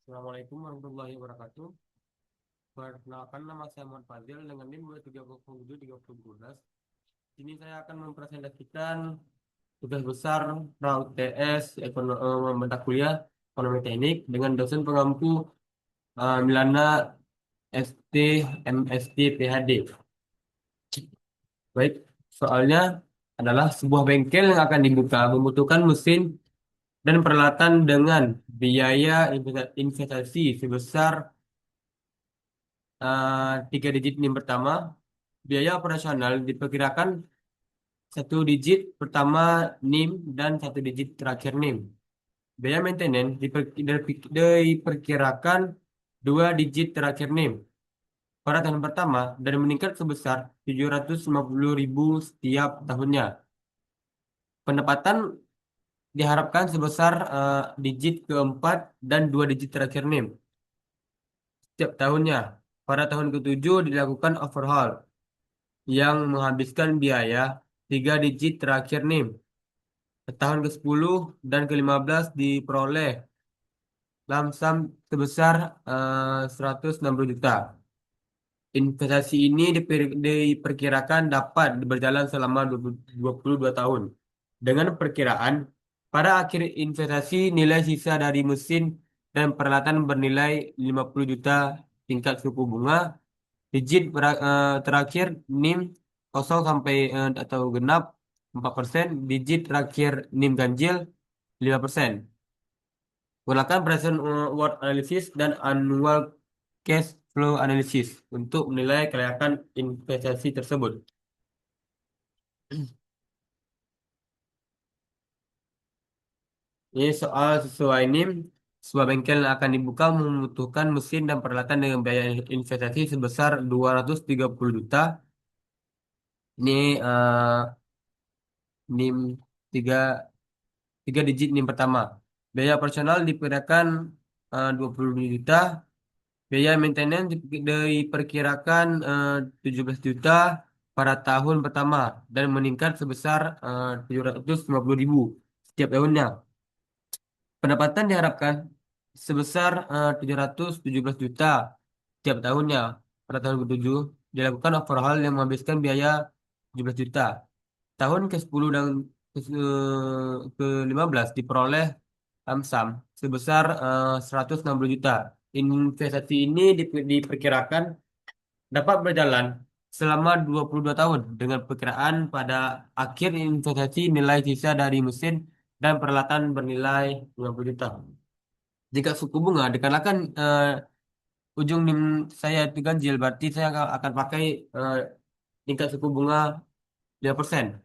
Assalamualaikum warahmatullahi wabarakatuh. Perkenalkan, nama saya Muhammad Fadil dengan NIM 23073012. Sini saya akan mempresentasikan tugas besar PRAUTS mata kuliah Ekonomi Teknik dengan dosen pengampu Milana ST MST PhD. Baik, soalnya adalah sebuah bengkel yang akan dibuka membutuhkan mesin dan peralatan dengan biaya investasi sebesar 3 digit NIM pertama. Biaya operasional diperkirakan 1 digit pertama NIM dan 1 digit terakhir NIM. Biaya maintenance diperkirakan 2 digit terakhir NIM pada tahun pertama dan meningkat sebesar 750.000 setiap tahunnya. Pendapatan diharapkan sebesar digit keempat dan 2 digit terakhir NIM setiap tahunnya. Pada tahun ketujuh dilakukan overhaul yang menghabiskan biaya 3 digit terakhir NIM. Tahun ke-10 dan ke-15 diperoleh lamsam sebesar 160 juta. Investasi ini diperkirakan dapat berjalan selama 22 tahun. Dengan perkiraan, pada akhir investasi nilai sisa dari mesin dan peralatan bernilai 50 juta tingkat suku bunga. Digit terakhir NIM kosong sampai atau genap 4%. Digit terakhir NIM ganjil 5%. Gunakan present worth analysis dan annual cash flow analysis untuk menilai kelayakan investasi tersebut. Ini soal sesuai NIM, sebuah bengkel yang akan dibuka membutuhkan mesin dan peralatan dengan biaya investasi sebesar 230 juta. Ini NIM 3 3 digit NIM pertama. Biaya operasional diperkirakan 20 juta. Biaya maintenance diperkirakan 17 juta pada tahun pertama dan meningkat sebesar 750.000 setiap tahunnya. Pendapatan diharapkan sebesar 717 juta setiap tahunnya. Pada tahun ke-7 dilakukan overhaul yang menghabiskan biaya 17 juta. Tahun ke-10 dan ke-15 diperoleh lamsam sebesar 160 juta. Investasi ini diperkirakan dapat berjalan selama 22 tahun dengan perkiraan pada akhir investasi nilai sisa dari mesin dan peralatan bernilai 50 juta. Jika suku bunga dikarenakan ujung NIM saya itu ganjil, berarti saya akan pakai tingkat suku bunga 5%.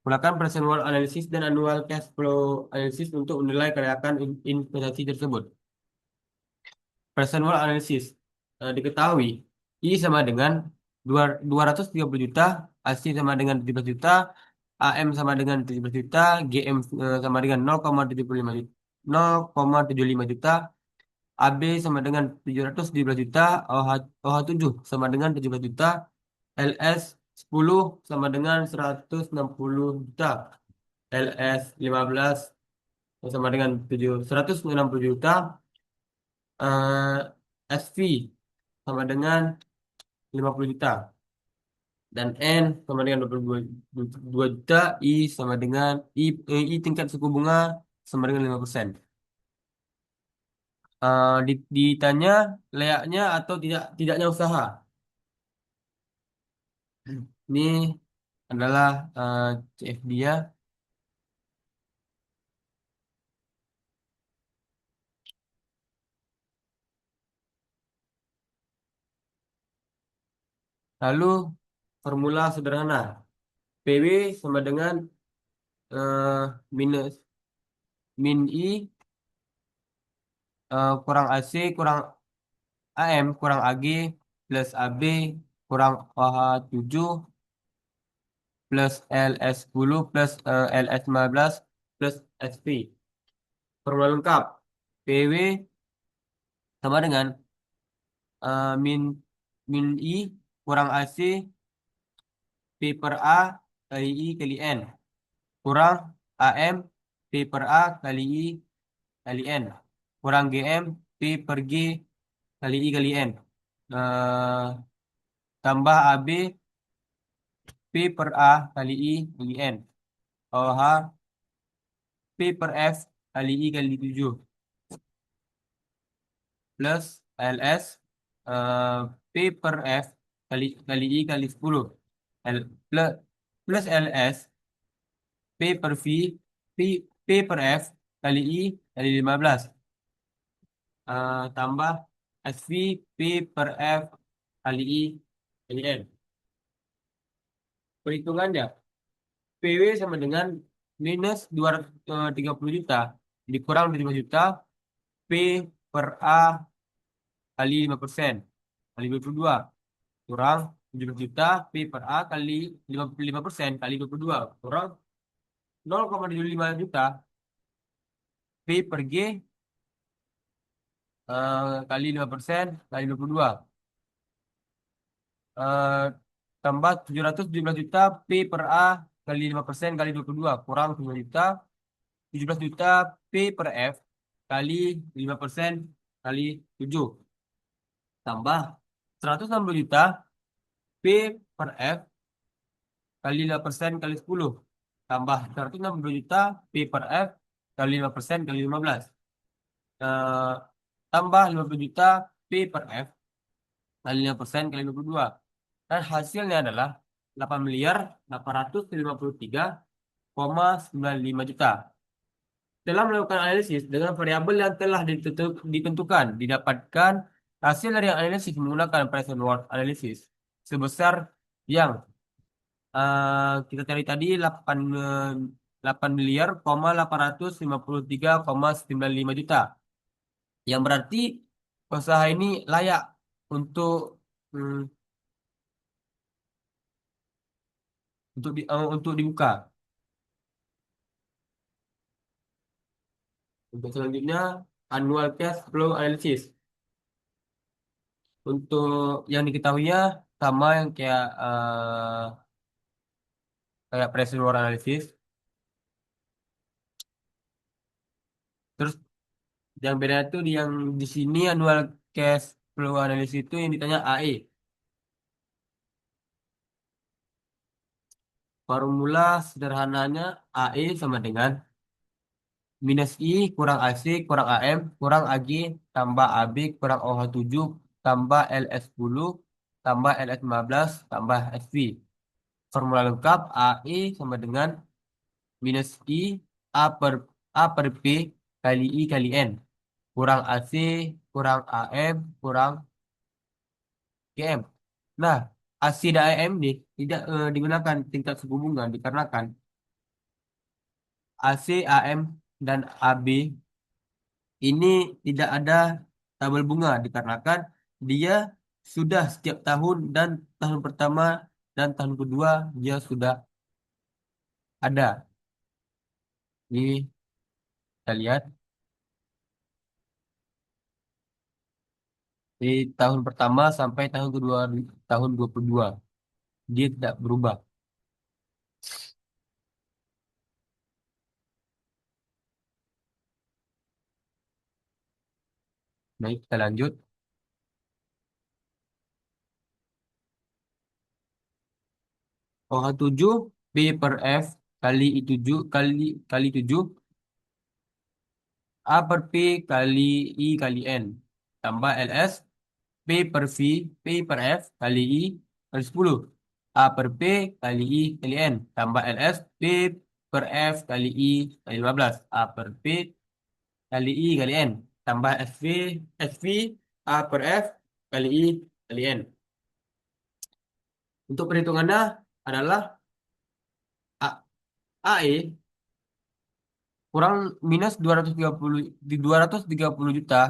Gunakan present worth analysis dan annual cash flow analysis untuk menilai kelayakan investasi tersebut. Present worth analysis diketahui I sama dengan 230 juta, AC sama dengan 17 juta, AM sama dengan 17 juta, GM sama dengan 0,75 juta, 0,75 juta, AB sama dengan 717 juta, OH7 sama dengan 17 juta, LS 10 sama dengan 160 juta, LS 15 sama dengan 160 juta, SV sama dengan 50 juta, dan N sama dengan 22 juta, I sama dengan I tingkat suku bunga sama dengan 5%. Ditanya layaknya atau tidaknya usaha. Ini adalah CFD ya. Lalu formula sederhana. PW sama dengan eh, minus min I kurang AC kurang AM kurang AG plus AB kurang OH7 plus LS10 plus LS15 plus SP. Formula lengkap. PW sama dengan min min I kurang AC P per A kali I kali N kurang AM P per A kali I kali N kurang GM P per G kali I kali N. Eh, Tambah AB P per A kali I kali N. OH P per F kali I kali 7. Plus LS eh, P per F kali I kali 10. L, plus, plus LS P per V P per F kali I kali 15. Tambah SV P per F kali I kali N. Perhitungannya, PW sama dengan minus 230 juta dikurang 25 juta P per A kali 5% kali 22 kurang 17 juta P per A kali 55% kali 22 kurang 0,75 juta P per G kali 5% kali 22 eh, tambah 717 juta P per A kali 5% kali 22 kurang 5 juta 17 juta P per F kali 5% kali 7 tambah 160 juta P per F kali 5% kali 10 tambah 160 juta P per F kali 5% kali 15 eh, tambah 50 juta P per F kali 5% kali 22 dan hasilnya adalah 8 miliar 853,95 juta. Dalam melakukan analisis dengan variabel yang telah ditentukan, didapatkan hasil dari analisis menggunakan Price and Worth analysis sebesar yang kita cari tadi 8 miliar, 853,95 juta. Yang berarti usaha ini layak untuk hmm, untuk dibuka. Untuk selanjutnya annual cash flow analysis. Untuk yang diketahuinya sama yang kayak price reward analysis. Terus yang beda itu yang di sini annual cash flow analysis itu yang ditanya AE. Formula sederhananya AE sama dengan minus I kurang AC kurang AM kurang AG tambah AB kurang OH7 tambah LS10 tambah LS15 tambah SV. Formula lengkap AE sama dengan minus I A per P kali I kali N kurang AC kurang AM kurang GM. Nah, AC dan AM ini tidak digunakan tingkat suku bunga dikarenakan AC, AM, dan AB ini tidak ada tabel bunga dikarenakan dia sudah setiap tahun dan tahun pertama dan tahun kedua dia sudah ada. Ini kita lihat di tahun pertama sampai tahun kedua tahun 22 dia tidak berubah. Baik, kita lanjut. OH7 P per F kali I7 kali 7 A per P kali I kali N tambah LS P per V P per F kali I kali 10 A per P kali I kali N tambah LS P per F kali I kali 15 A per P kali I kali N tambah SV A per F kali I kali N. Untuk perhitungannya adalah A, AE kurang minus 230 juta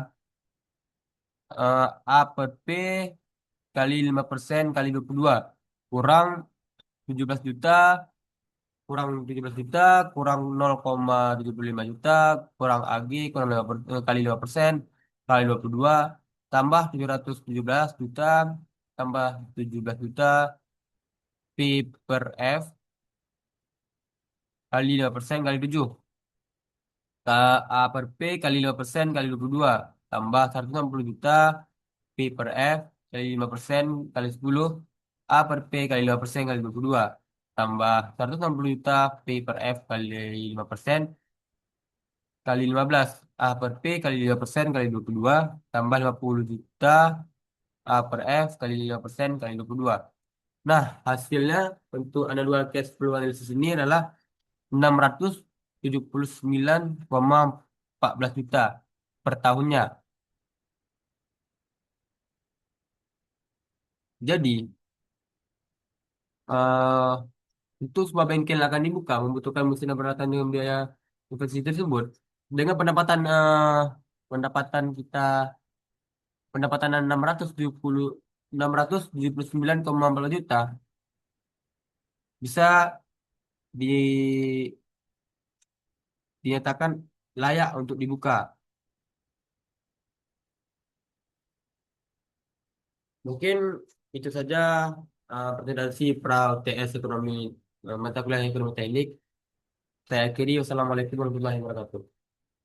A per P kali 5% kali 22 kurang 17 juta kurang 17 juta kurang 0,75 juta kurang AG kurang kali 5% kali 22 tambah 717 juta tambah 17 juta P per F kali 5% kali 7 A per P kali 5% kali 22 tambah 160 juta P per F kali 5% kali 10 A per P kali 5% kali 22 tambah 160 juta P per F kali 5% kali 15 A per P kali 5% kali 22 tambah 50 juta A per F kali 5% kali 22. Nah, hasilnya untuk analytical cash flow analisis ini adalah 679,14 juta per tahunnya. Jadi, eh untuk sebuah bengkel akan dibuka membutuhkan mesin dan peralatan dengan biaya investasi tersebut. Dengan pendapatan kita pendapatan 679,14 juta bisa di, dinyatakan layak untuk dibuka. Mungkin itu saja presentasi pra UTS ekonomi mata kuliah ekonomi teknik. Saya akhiri wassalamualaikum warahmatullahi wabarakatuh.